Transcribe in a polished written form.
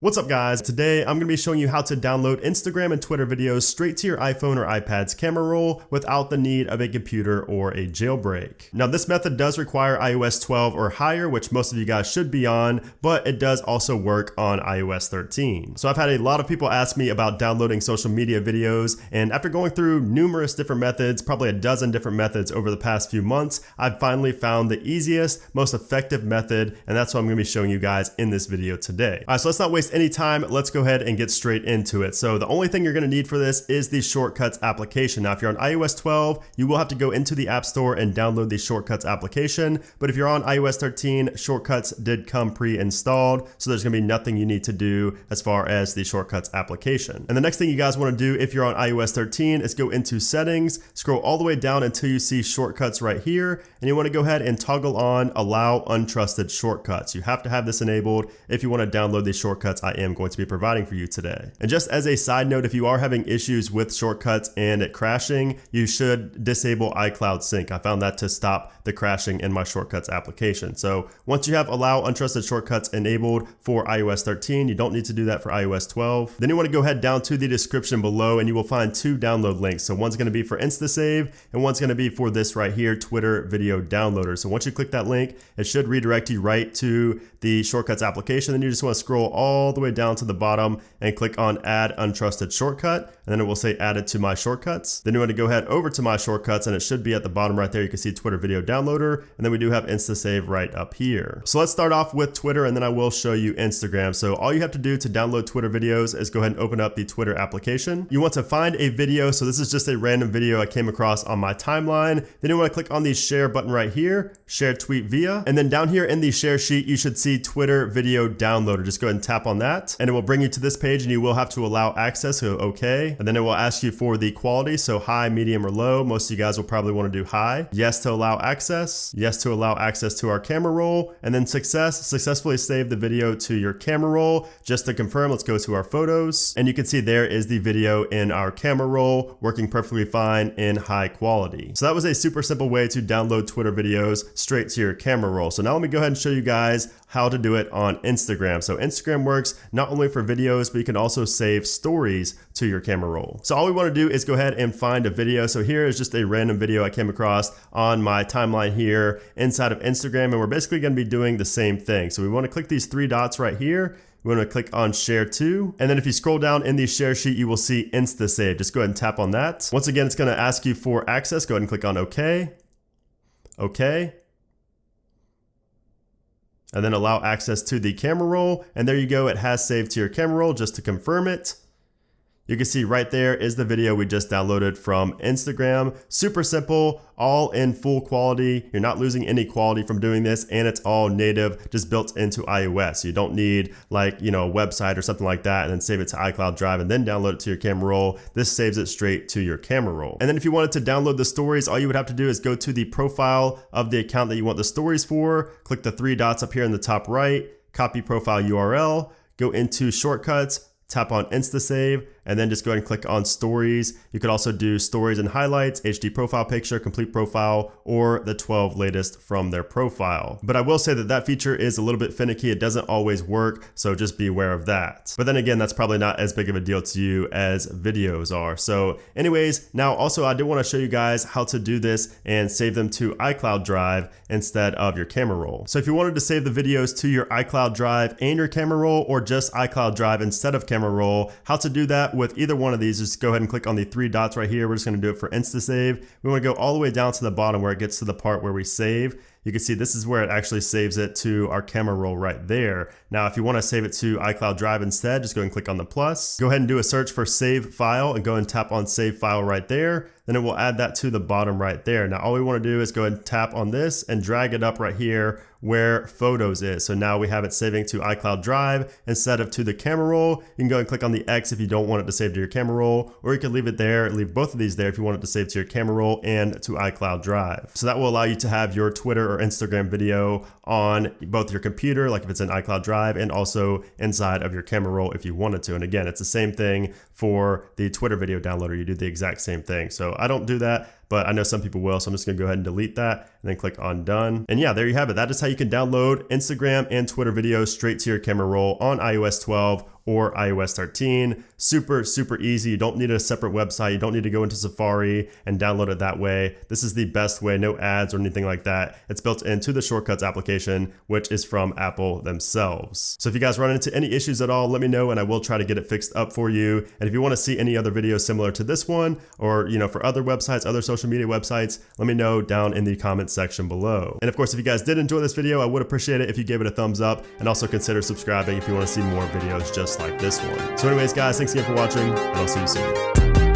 What's up guys? Today I'm going to be showing you how to download Instagram and Twitter videos straight to your iPhone or iPad's camera roll without the need of a computer or a jailbreak. Now this method does require iOS 12 or higher, which most of you guys should be on, but it does also work on iOS 13. So I've had a lot of people ask me about downloading social media videos, and after going through numerous different methods, probably a dozen different methods over the past few months, I've finally found the easiest, most effective method, and that's what I'm going to be showing you guys in this video today. Alright, so let's not waste any time, let's go ahead and get straight into it. So the only thing you're going to need for this is the Shortcuts application. Now if you're on iOS 12, you will have to go into the App Store and download the Shortcuts application, but if you're on iOS 13, Shortcuts did come pre-installed, so there's going to be nothing you need to do as far as the Shortcuts application. And the next thing you guys want to do if you're on iOS 13 is go into Settings, scroll all the way down until you see Shortcuts right here, and you want to go ahead and toggle on Allow Untrusted Shortcuts. You have to have this enabled if you want to download the shortcuts I am going to be providing for you today. And just as a side note, if you are having issues with Shortcuts and it crashing, you should disable iCloud sync. I found that to stop the crashing in my Shortcuts application. So once you have Allow Untrusted Shortcuts enabled for iOS 13, you don't need to do that for iOS 12. Then you want to go ahead down to the description below and you will find two download links. So one's going to be for InstaSave and one's going to be for this right here, Twitter Video Downloader. So once you click that link, it should redirect you right to the Shortcuts application. Then you just want to scroll all the way down to the bottom and click on Add Untrusted Shortcut, and then it will say Added to My Shortcuts. Then you want to go ahead over to My Shortcuts, and it should be at the bottom right there. You can see Twitter Video Downloader, and then we do have InstaSave right up here. So let's start off with Twitter, and then I will show you Instagram. So all you have to do to download Twitter videos is go ahead and open up the Twitter application. You want to find a video. So this is just a random video I came across on my timeline. Then you want to click on the share button right here, share tweet via, and then down here in the share sheet, you should see Twitter Video Downloader. Just go ahead and tap on that, and it will bring you to this page, and you will have to allow access. So okay, and then it will ask you for the quality, so high, medium, or low. Most of you guys will probably want to do high. Yes to allow access, yes to allow access to our camera roll, and then successfully save the video to your camera roll. Just to confirm, let's go to our photos, and you can see there is the video in our camera roll working perfectly fine in high quality. So that was a super simple way to download Twitter videos straight to your camera roll. So now let me go ahead and show you guys how to do it on Instagram. So Instagram works not only for videos, but you can also save stories to your camera roll. So all we want to do is go ahead and find a video. So here is just a random video I came across on my timeline here inside of Instagram, and we're basically going to be doing the same thing. So we want to click these three dots right here. We want to click on Share To, and then if you scroll down in the share sheet, you will see InstaSave. Just go ahead and tap on that. Once again, it's going to ask you for access. Go ahead and click on OK. OK. And then allow access to the camera roll. And there you go. It has saved to your camera roll. Just to confirm it, you can see right there is the video we just downloaded from Instagram. Super simple, all in full quality. You're not losing any quality from doing this, and it's all native, just built into iOS. You don't need like, a website or something like that and then save it to iCloud Drive and then download it to your camera roll. This saves it straight to your camera roll. And then if you wanted to download the stories, all you would have to do is go to the profile of the account that you want the stories for, click the three dots up here in the top right, copy profile URL, go into Shortcuts, tap on InstaSave, and then just go ahead and click on Stories. You could also do Stories and Highlights, HD Profile Picture, Complete Profile, or the 12 latest from their profile. But I will say that that feature is a little bit finicky. It doesn't always work, so just be aware of that. But then again, that's probably not as big of a deal to you as videos are. So anyways, now also I did want to show you guys how to do this and save them to iCloud Drive instead of your camera roll. So if you wanted to save the videos to your iCloud Drive and your camera roll, or just iCloud Drive instead of camera roll, how to do that with either one of these, just go ahead and click on the three dots right here. We're just going to do it for InstaSave. We want to go all the way down to the bottom where it gets to the part where we save. You can see this is where it actually saves it to our camera roll right there. Now, if you want to save it to iCloud Drive instead, just go and click on the plus. Go ahead and do a search for Save File and go and tap on Save File right there. Then it will add that to the bottom right there. Now, all we want to do is go ahead and tap on this and drag it up right here where Photos is. So now we have it saving to iCloud Drive instead of to the camera roll. You can go and click on the X if you don't want it to save to your camera roll, or you can leave it there, leave both of these there if you want it to save to your camera roll and to iCloud Drive. So that will allow you to have your Twitter or Instagram video on both your computer, like if it's in iCloud Drive, and also inside of your camera roll if you wanted to. And again, it's the same thing for the Twitter Video Downloader. You do the exact same thing. So I don't do that, but I know some people will, so I'm just gonna go ahead and delete that and then click on done. And yeah, there you have it. That is how you can download Instagram and Twitter videos straight to your camera roll on iOS 12 or iOS 13. Super, super easy. You don't need a separate website. You don't need to go into Safari and download it that way. This is the best way, no ads or anything like that. It's built into the Shortcuts application, which is from Apple themselves. So if you guys run into any issues at all, let me know and I will try to get it fixed up for you. And if you want to see any other videos similar to this one, or for other websites, other social media websites, let me know down in the comments section below. And of course, if you guys did enjoy this video, I would appreciate it if you gave it a thumbs up, and also consider subscribing if you want to see more videos just like this one. So anyways, guys, thanks again for watching, and I'll see you soon.